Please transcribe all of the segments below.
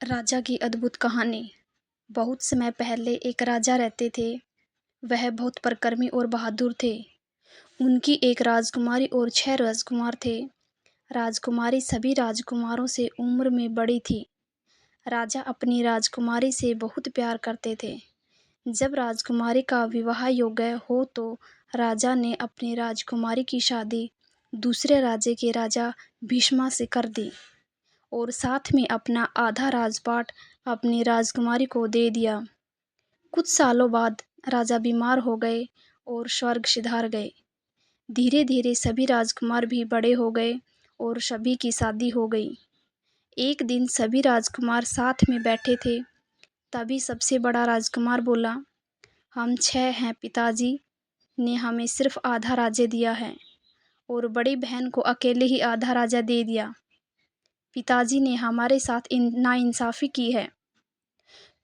राजा की अद्भुत कहानी। बहुत समय पहले एक राजा रहते थे। वह बहुत परिक्रमी और बहादुर थे। उनकी एक राजकुमारी और 6 राजकुमार थे। राजकुमारी सभी राजकुमारों से उम्र में बड़ी थी। राजा अपनी राजकुमारी से बहुत प्यार करते थे। जब राजकुमारी का विवाह योग्य हो तो राजा ने अपनी राजकुमारी की शादी दूसरे राज्य के राजा भीष्मा से कर दी और साथ में अपना आधा राजपाट अपनी राजकुमारी को दे दिया। कुछ सालों बाद राजा बीमार हो गए और स्वर्ग सिधार गए। धीरे धीरे सभी राजकुमार भी बड़े हो गए और सभी की शादी हो गई। एक दिन सभी राजकुमार साथ में बैठे थे। तभी सबसे बड़ा राजकुमार बोला, हम 6 हैं, पिताजी ने हमें सिर्फ आधा राज्य दिया है और बड़ी बहन को अकेले ही आधा राज्य दे दिया। पिताजी ने हमारे साथ नाइंसाफ़ी की है।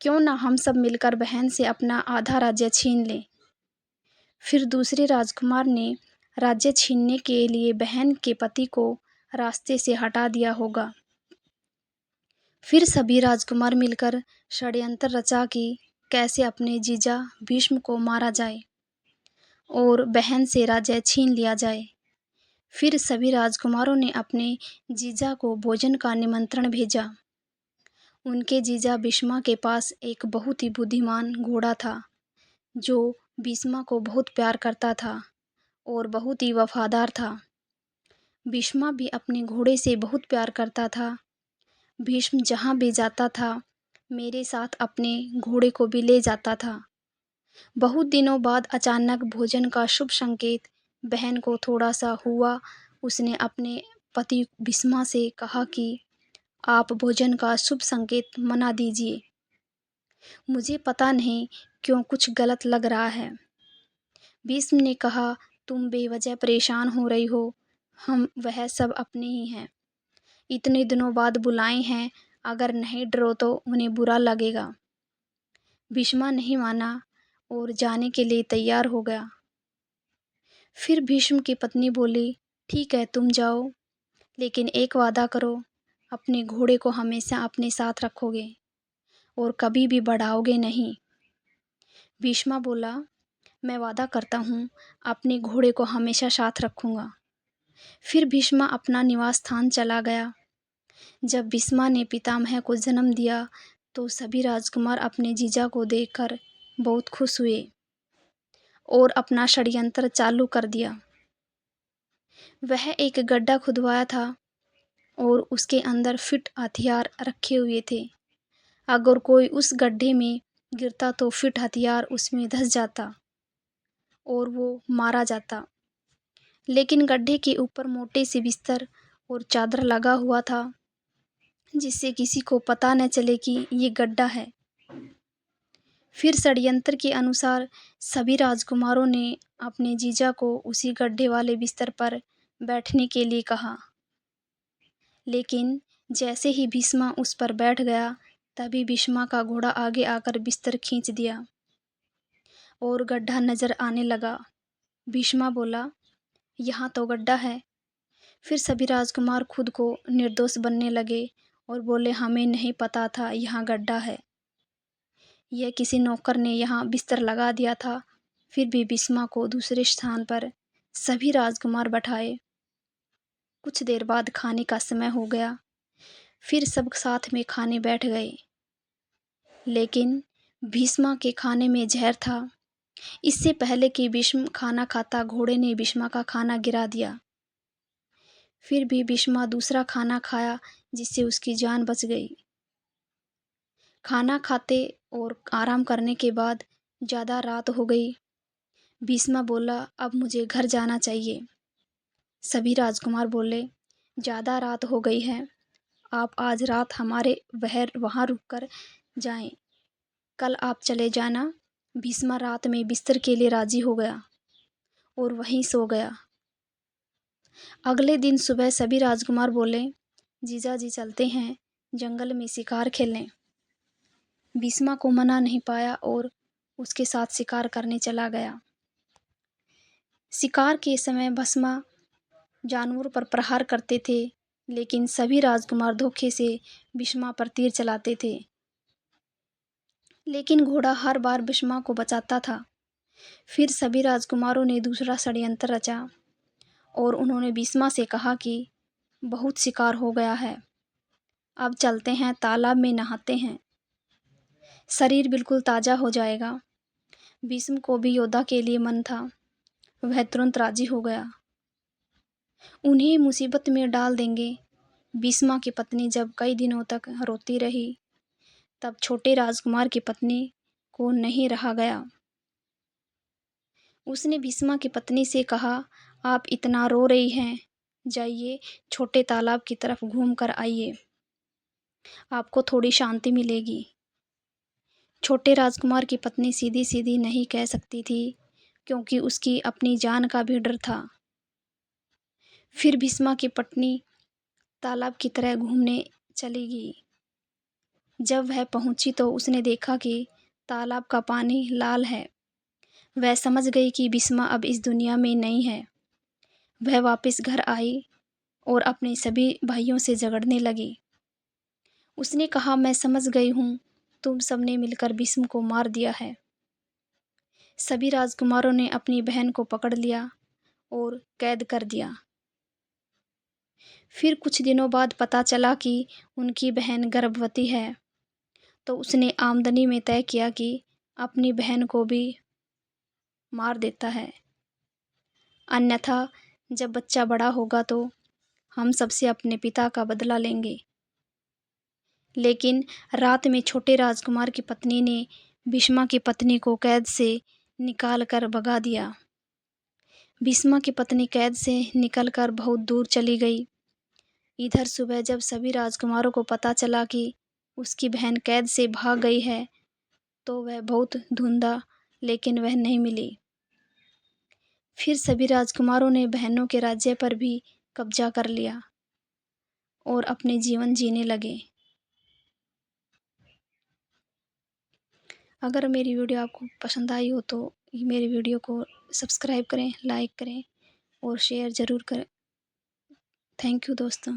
क्यों ना हम सब मिलकर बहन से अपना आधा राज्य छीन लें। फिर दूसरे राजकुमार ने राज्य छीनने के लिए बहन के पति को रास्ते से हटा दिया होगा। फिर सभी राजकुमार मिलकर षड्यंत्र रचा कि कैसे अपने जीजा भीष्म को मारा जाए और बहन से राज्य छीन लिया जाए। फिर सभी राजकुमारों ने अपने जीजा को भोजन का निमंत्रण भेजा। उनके जीजा भीष्मा के पास एक बहुत ही बुद्धिमान घोड़ा था जो भीष्मा को बहुत प्यार करता था और बहुत ही वफादार था। भीष्मा भी अपने घोड़े से बहुत प्यार करता था। भीष्म जहाँ भी जाता था मेरे साथ अपने घोड़े को भी ले जाता था। बहुत दिनों बाद अचानक भोजन का शुभ संकेत बहन को थोड़ा सा हुआ। उसने अपने पति भीष्मा से कहा कि आप भोजन का शुभ संकेत मना दीजिए। मुझे पता नहीं क्यों कुछ गलत लग रहा है। भीष्म ने कहा, तुम बेवजह परेशान हो रही हो। हम वह सब अपने ही हैं। इतने दिनों बाद बुलाए हैं, अगर नहीं डरो तो उन्हें बुरा लगेगा। भीष्मा नहीं माना और जाने के लिए तैयार हो गया। फिर भीष्म की पत्नी बोली, ठीक है तुम जाओ, लेकिन एक वादा करो, अपने घोड़े को हमेशा अपने साथ रखोगे और कभी भी बढ़ाओगे नहीं। भीष्मा बोला, मैं वादा करता हूँ, अपने घोड़े को हमेशा साथ रखूँगा। फिर भीष्मा अपना निवास स्थान चला गया। जब भीष्मा ने पितामह को जन्म दिया तो सभी राजकुमार अपने जीजा को देखकर बहुत खुश हुए और अपना षड्यंत्र चालू कर दिया। वह एक गड्ढा खुदवाया था और उसके अंदर फिट हथियार रखे हुए थे। अगर कोई उस गड्ढे में गिरता तो फिट हथियार उसमें धंस जाता और वो मारा जाता। लेकिन गड्ढे के ऊपर मोटे से बिस्तर और चादर लगा हुआ था जिससे किसी को पता न चले कि ये गड्ढा है। फिर षड्यंत्र के अनुसार सभी राजकुमारों ने अपने जीजा को उसी गड्ढे वाले बिस्तर पर बैठने के लिए कहा। लेकिन जैसे ही भीष्मा उस पर बैठ गया तभी भीष्मा का घोड़ा आगे आकर बिस्तर खींच दिया और गड्ढा नजर आने लगा। भीष्मा बोला, यहाँ तो गड्ढा है। फिर सभी राजकुमार खुद को निर्दोष बनने लगे और बोले, हमें नहीं पता था यहाँ गड्ढा है। यह किसी नौकर ने यहाँ बिस्तर लगा दिया था। फिर भी भीष्मा को दूसरे स्थान पर सभी राजकुमार बैठाए। कुछ देर बाद खाने का समय हो गया। फिर सब साथ में खाने बैठ गए। लेकिन भीष्मा के खाने में जहर था। इससे पहले कि भीष्म खाना खाता घोड़े ने भीष्मा का खाना गिरा दिया। फिर भी भीष्मा दूसरा खाना खाया जिससे उसकी जान बच गई। खाना खाते और आराम करने के बाद ज़्यादा रात हो गई। भीष्मा बोला, अब मुझे घर जाना चाहिए। सभी राजकुमार बोले, ज़्यादा रात हो गई है, आप आज रात हमारे वहाँ रुककर जाएं, कल आप चले जाना। भीष्मा रात में बिस्तर के लिए राजी हो गया और वहीं सो गया। अगले दिन सुबह सभी राजकुमार बोले, जीजा जी चलते हैं जंगल में शिकार खेलने। भीष्मा को मना नहीं पाया और उसके साथ शिकार करने चला गया। शिकार के समय भीष्मा जानवरों पर प्रहार करते थे लेकिन सभी राजकुमार धोखे से भीष्मा पर तीर चलाते थे। लेकिन घोड़ा हर बार भीष्मा को बचाता था। फिर सभी राजकुमारों ने दूसरा षड्यंत्र रचा और उन्होंने भीष्मा से कहा कि बहुत शिकार हो गया है, अब चलते हैं, तालाब में नहाते हैं, शरीर बिल्कुल ताज़ा हो जाएगा। भीष्म को भी योद्धा के लिए मन था, वह तुरंत राजी हो गया। उन्हें मुसीबत में डाल देंगे। भीष्मा की पत्नी जब कई दिनों तक रोती रही, तब छोटे राजकुमार की पत्नी को नहीं रहा गया। उसने भीष्मा की पत्नी से कहा, आप इतना रो रही हैं, जाइए छोटे तालाब की तरफ घूम कर आइए, आपको थोड़ी शांति मिलेगी। छोटे राजकुमार की पत्नी सीधी सीधी नहीं कह सकती थी, क्योंकि उसकी अपनी जान का भी डर था। फिर भीष्मा की पत्नी तालाब की तरह घूमने चली गई। जब वह पहुंची तो उसने देखा कि तालाब का पानी लाल है। वह समझ गई कि भीष्मा अब इस दुनिया में नहीं है। वह वापस घर आई और अपने सभी भाइयों से झगड़ने लगी। उसने कहा, मैं समझ गई हूँ, तुम सबने मिलकर भीष्म को मार दिया है। सभी राजकुमारों ने अपनी बहन को पकड़ लिया और कैद कर दिया। फिर कुछ दिनों बाद पता चला कि उनकी बहन गर्भवती है, तो उसने आमदनी में तय किया कि अपनी बहन को भी मार देता है, अन्यथा जब बच्चा बड़ा होगा तो हम सबसे अपने पिता का बदला लेंगे। लेकिन रात में छोटे राजकुमार की पत्नी ने भीष्मा की पत्नी को कैद से निकाल कर भगा दिया। भीष्मा की पत्नी कैद से निकलकर बहुत दूर चली गई। इधर सुबह जब सभी राजकुमारों को पता चला कि उसकी बहन कैद से भाग गई है, तो वह बहुत ढूंढा, लेकिन वह नहीं मिली। फिर सभी राजकुमारों ने बहनों के राज्य पर भी कब्जा कर लिया और अपने जीवन जीने लगे। अगर मेरी वीडियो आपको पसंद आई हो तो मेरी वीडियो को सब्सक्राइब करें, लाइक करें और शेयर ज़रूर करें। थैंक यू दोस्तों।